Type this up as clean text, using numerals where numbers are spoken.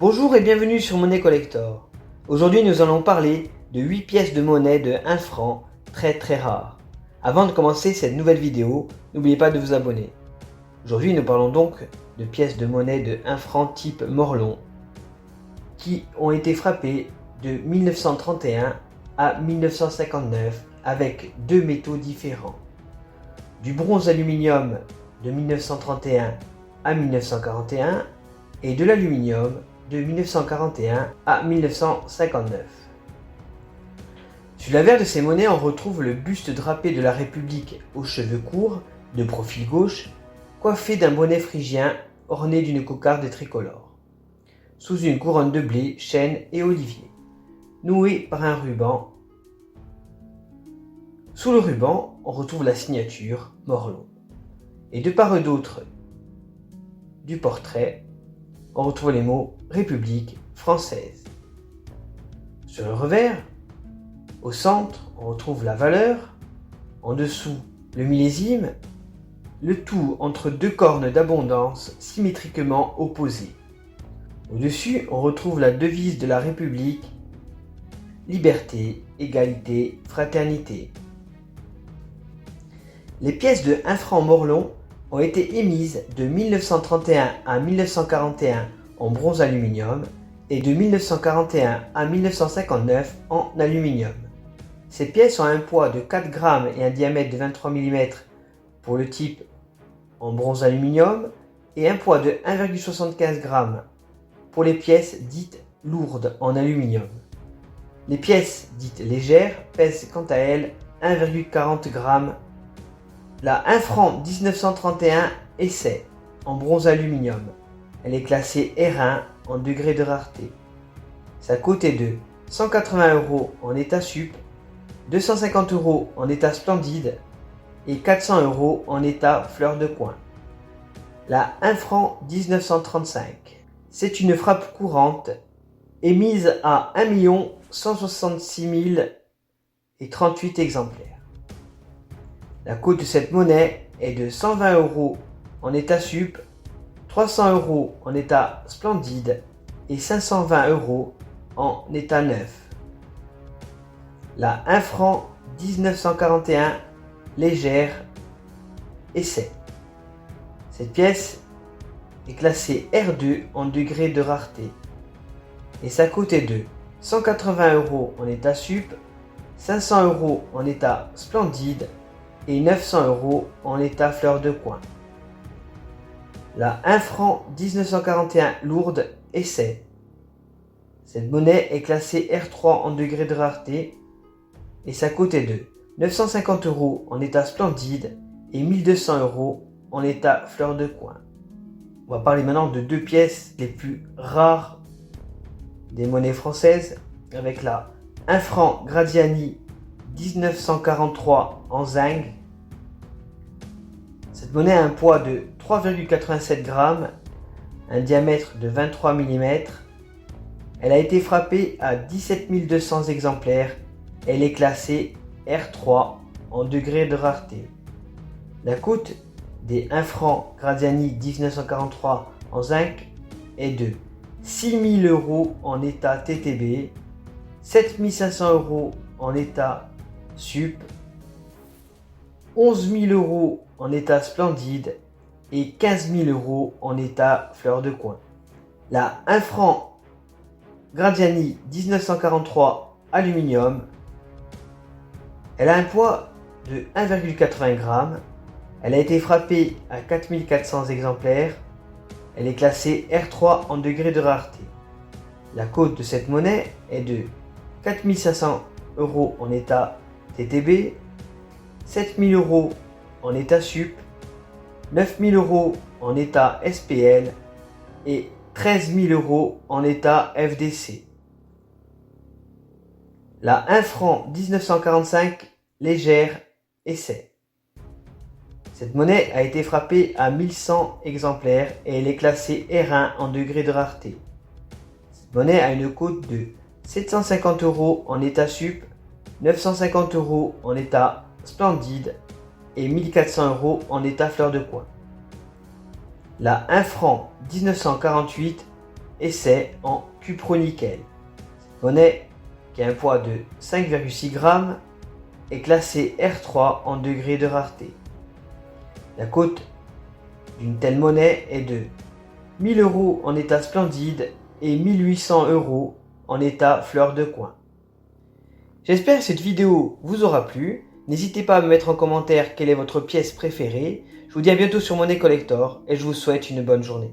Bonjour et bienvenue sur Monnaie Collector. Aujourd'hui nous allons parler de 8 pièces de monnaie de 1 franc très rares. Avant de commencer cette nouvelle vidéo, n'oubliez pas de vous abonner. Aujourd'hui nous parlons donc de pièces de monnaie de 1 franc type Morlon qui ont été frappées de 1931 à 1959 avec deux métaux différents. Du bronze aluminium de 1931 à 1941 et de l'aluminium de 1941 à 1959. Sur l'avers de ces monnaies, on retrouve le buste drapé de la République aux cheveux courts, de profil gauche, coiffé d'un bonnet phrygien orné d'une cocarde tricolore, sous une couronne de blé, chêne et olivier, nouée par un ruban. Sous le ruban, on retrouve la signature Morlon. Et de part et d'autre du portrait, on retrouve les mots République française. Sur le revers, au centre, on retrouve la valeur, en dessous le millésime, le tout entre deux cornes d'abondance symétriquement opposées. Au-dessus, on retrouve la devise de la République, liberté, égalité, fraternité. Les pièces de 1 franc Morlon ont été émises de 1931 à 1941 en bronze aluminium et de 1941 à 1959 en aluminium. Ces pièces ont un poids de 4 grammes et un diamètre de 23 mm pour le type en bronze aluminium et un poids de 1,75 g pour les pièces dites lourdes en aluminium. Les pièces dites légères pèsent quant à elles 1,40 g. La 1 franc 1931 Essai en bronze aluminium. Elle est classée R1 en degré de rareté. Sa cote est de 180 € en état sup, 250 € en état splendide et 400 € en état fleur de coin. La 1 franc 1935. C'est une frappe courante émise à 1 166 038 exemplaires. La cote de cette monnaie est de 120 € en état sup, 300 € en état splendide et 520 € en état neuf. La 1 franc 1941 légère Essai. Cette pièce est classée R2 en degré de rareté et sa cote est de 180 € en état sup, 500 € en état splendide et 900 € en état fleur de coin. La 1 franc 1941 lourde Essai. Cette monnaie est classée R3 en degré de rareté et sa cote est de 950 € en état splendide et 1200 € en état fleur de coin. On va parler maintenant de deux pièces les plus rares des monnaies françaises avec la 1 franc Gradiani 1943 en zinc. Cette monnaie a un poids de 3,87 g, un diamètre de 23 mm. Elle a été frappée à 17 200 exemplaires. Elle est classée R3 en degré de rareté. La cote des 1 franc Gradiani 1943 en zinc est de 6 000 € en état TTB, 7 500 € en état sup, 11 000 € en état splendide et 15 000 € en état fleur de coin. La 1 franc Gradiani 1943 aluminium. Elle a un poids de 1,80 g. Elle a été frappée à 4400 exemplaires. Elle est classée R3 en degré de rareté. La cote de cette monnaie est de 4 500 € en état TTB, 7 000 € en état sup, 9 000 € en état SPL et 13 000 € en état FDC. La 1 franc 1945 légère Essai. Cette monnaie a été frappée à 1100 exemplaires et elle est classée R1 en degré de rareté. Cette monnaie a une cote de 750 € en état sup, 950 € en état splendide et 1400 € en état fleur de coin. La 1 franc 1948 et c'est en cupronickel. Cette monnaie, qui a un poids de 5,6 grammes, est classée R3 en degré de rareté. La cote d'une telle monnaie est de 1000 € en état splendide et 1800 € en état fleur de coin. J'espère que cette vidéo vous aura plu. N'hésitez pas à me mettre en commentaire quelle est votre pièce préférée. Je vous dis à bientôt sur Monnaie Collector et je vous souhaite une bonne journée.